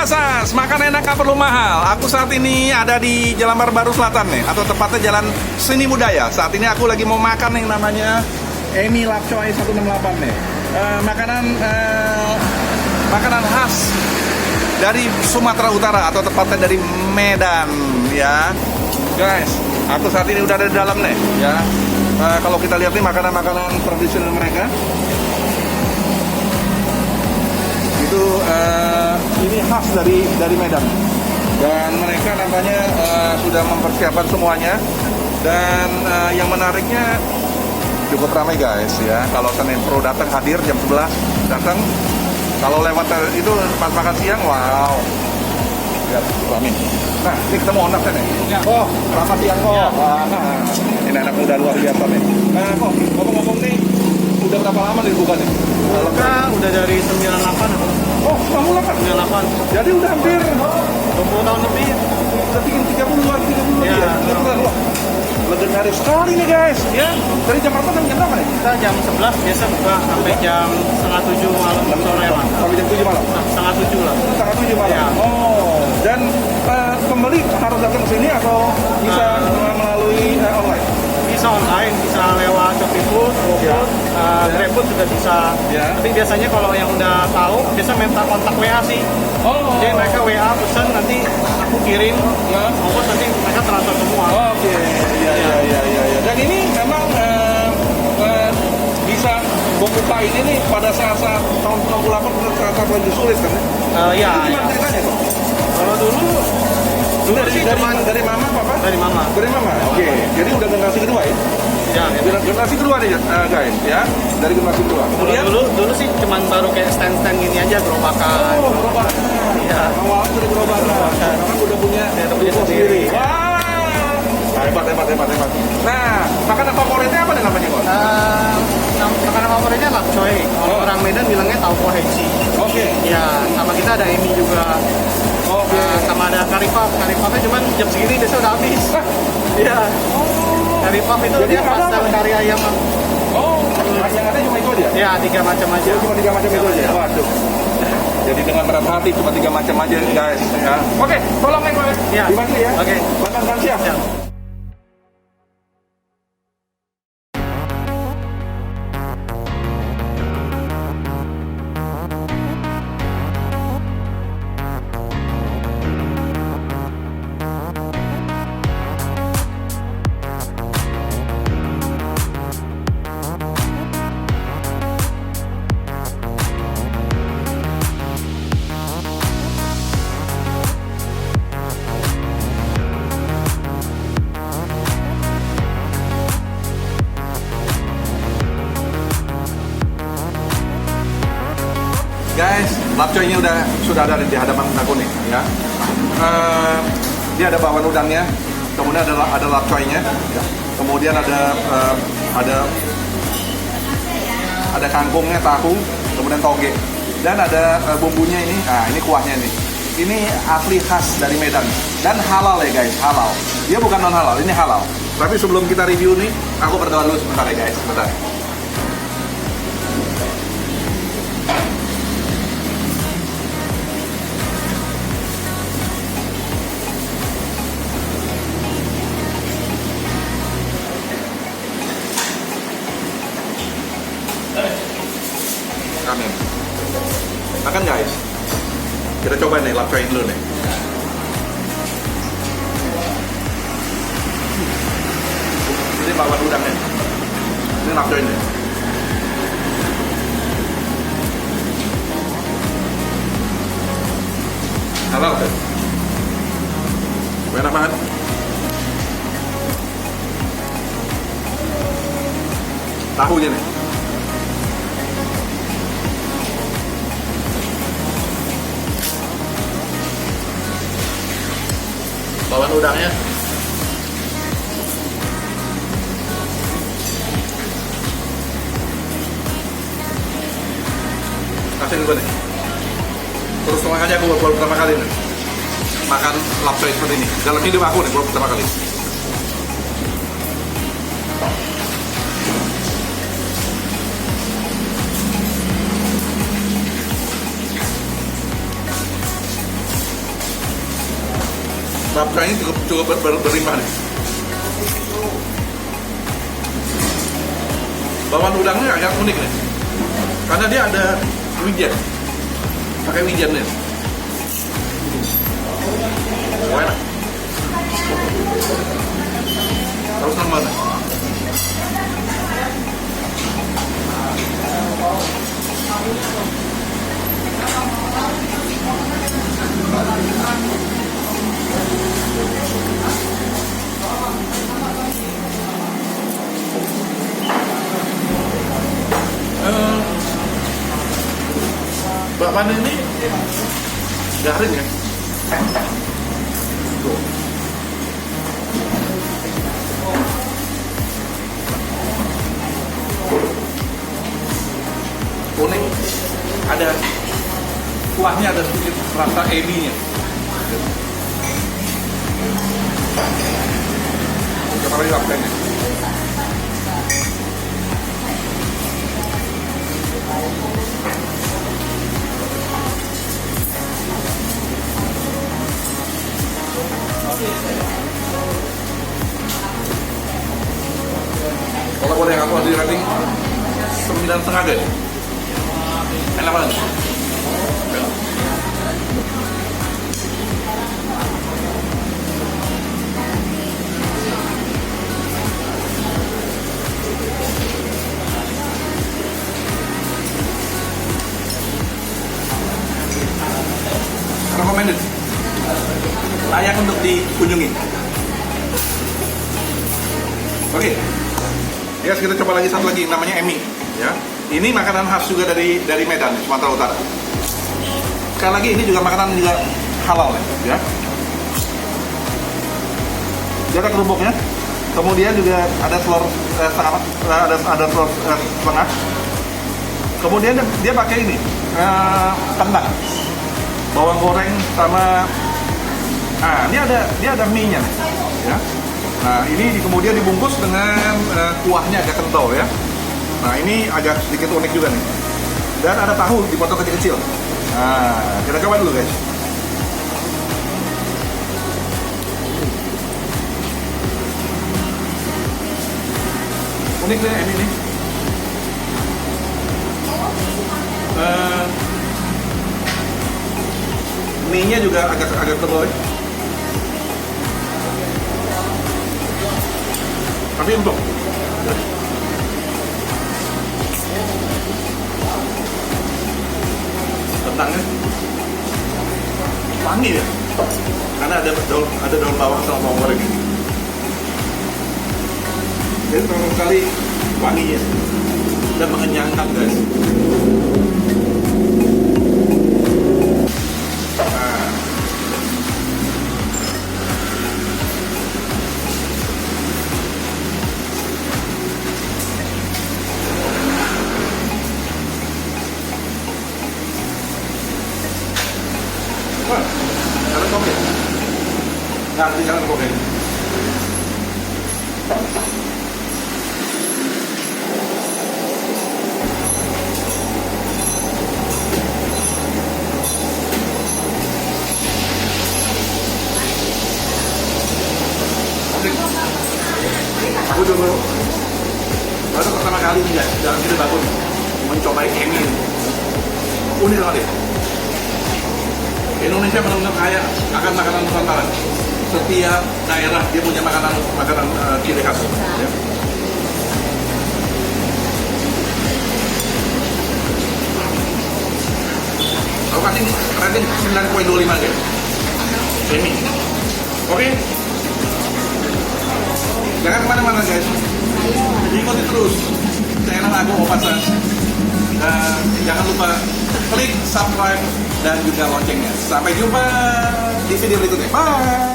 Basas, makan enak gak perlu mahal. Aku saat ini ada di Jalan Baru Selatan nih, atau tepatnya Jalan Seni Budaya. Saat ini aku lagi mau makan yang namanya Emi Lapcoy 168 nih. Makanan khas dari Sumatera Utara, atau tepatnya dari Medan ya. Guys, aku saat ini udah ada di dalam nih ya. Kalau kita lihat nih makanan-makanan tradisional mereka. Itu ini khas dari Medan, dan mereka nampaknya sudah mempersiapkan semuanya. Dan yang menariknya cukup ramai guys ya. Kalau Senin Pro datang hadir jam 11 datang. Kalau lewat itu pas makan siang, wow, ya ramai. Nah, ini ketemu Onak nih. Ya. Oh, selamat siang kok. Ya. Nah, ini anak muda luar biasa nih. Nah, kok ngomong-ngomong nih, udah berapa lama nih buka nih? Udah dari 98 apa? Oh, 98. Jadi udah hampir 20 tahun lebih. Udah bikin 30-an ya. Legendaris sekali nih guys. Ya. Dari jam berapa sampai jam berapa nih? Kita jam 11 biasa buka sampai jam setengah 7 malam sore lah. Sampai jam 7 malam? Nah, setengah 7 lah. Setengah 7 malam? Ya. Oh, dan pembeli harus datang ke sini atau bisa melalui online? Bisa online, bisa lewat Shopee Food, GoFood, GrabFood juga bisa. Ya. Tapi biasanya kalau yang udah tahu, biasa minta kontak WA sih. Oh. Jadi mereka WA pesan, nanti aku kirim, Ya. ongkos nanti mereka transfer semua. Oke, iya. Dan ini memang bisa membuka ini nih pada saat-saat tahun 98 saat-saat lagi sulit kan? Iya. Itu gimana ceritanya kok? Kalau dulu Dari mama papa? dari mama. Dari mama. Oke. Jadi udah generasi kedua ya? Ya, Generasi kedua nih guys ya. Dari generasi kedua. Kemudian dulu sih cuman baru kayak stand gini aja, gerobakan. oh, berobat. Iya. Awalnya dari berobat. Sekarang udah punya sendiri. Wah. Hebat. Nah, makanan favoritnya apa nih namanya, Bos? Makanan favoritnya lapcoy. Orang Medan bilangnya tauco heci. Oke. Ya, sama kita ada emi juga. Oke. Sama ada karipap. Karipapnya cuman jam segini biasa udah habis. Iya. Karipap itu Jadi dia ada pastel apa? kari ayam. Oh, yang ada cuma itu aja? Ya, 3 macam aja. Cuma 3 macam itu aja. Waduh. Jadi dengan berat hati cuma 3 macam aja guys ya. Oke, tolong nih Pak. Ya. Dibantu ya. Oke. Makan siap. Ya. Guys, lapcoynya sudah ada di hadapan aku nih ya. Dia ada bakwan udangnya, kemudian ada lapcoynya, ya. Kemudian ada kangkungnya, tahu, kemudian toge, dan ada bumbunya ini. Nah, ini kuahnya nih. Ini asli khas dari Medan dan halal ya guys, halal. Dia bukan non halal, ini halal. Tapi sebelum kita review nih, aku berdoa dulu sebentar ya guys, sebentar. Amin. Makan guys. Kita coba nih lapcoy dulu nih. Ini bakwan udangnya. Ini lapcoy nih. Halal kan? Enak banget. Tahunya nih. Bakwan udangnya kasih dulu nih. Terus terang aja aku baru pertama kali nih makan lapcoy seperti ini dalam hidup aku nih, baru pertama kali. Bapcanya cukup berlimpah nih. Bawang udangnya agak unik nih, karena dia ada wijen, pakai wijen nih. Oh, enak. Terus nambah nih. Bakwan ini garing ya. Tuh. Kuning, ada kuahnya, ada sedikit rasa ebinya. Coba lagi lapenya. Kalau boleh aku kasih rating 9,5 guys. Enak banget. Recommended. Layak untuk dikunjungi. Oke. Guys, kita coba lagi satu lagi, namanya Emi, ya. Ini makanan khas juga dari Medan, Sumatera Utara. Sekali lagi ini juga makanan juga halal ya. Dia ada kerupuknya. Kemudian juga ada telur setengah, ada telur setengah. Kemudian dia pakai ini kentang, bawang goreng sama. Nah, ini dia ada mie-nya, ya. Nah, ini kemudian dibungkus dengan kuahnya agak kental ya. Nah, ini agak sedikit unik juga nih. Dan ada tahu dipotong kecil-kecil. Nah, kita coba dulu guys. Unik nih ini nih. Mie-nya juga agak tebal ya. Tapi empuk. Kentangnya wangi ya, karena ada daun bawang sama bawang goreng ini. Jadi terlalu sekali wanginya dan mengenyangkan guys. Ada kopi? Nah, di sana kopi. Aku dulu baru pertama kali nih guys, dalam hidup aku mencoba Emi ini. Unik banget ya. Indonesia benar-benar kaya akan makanan Nusantara. Setiap daerah dia punya makanan ciri khas. Ya. Aku kasih rating 9,25 guys. Emi. Oke. Jangan kemana-mana guys. Ikuti terus channel aku Opasan. Dan jangan lupa klik subscribe dan juga loncengnya. Sampai jumpa di video berikutnya. Bye.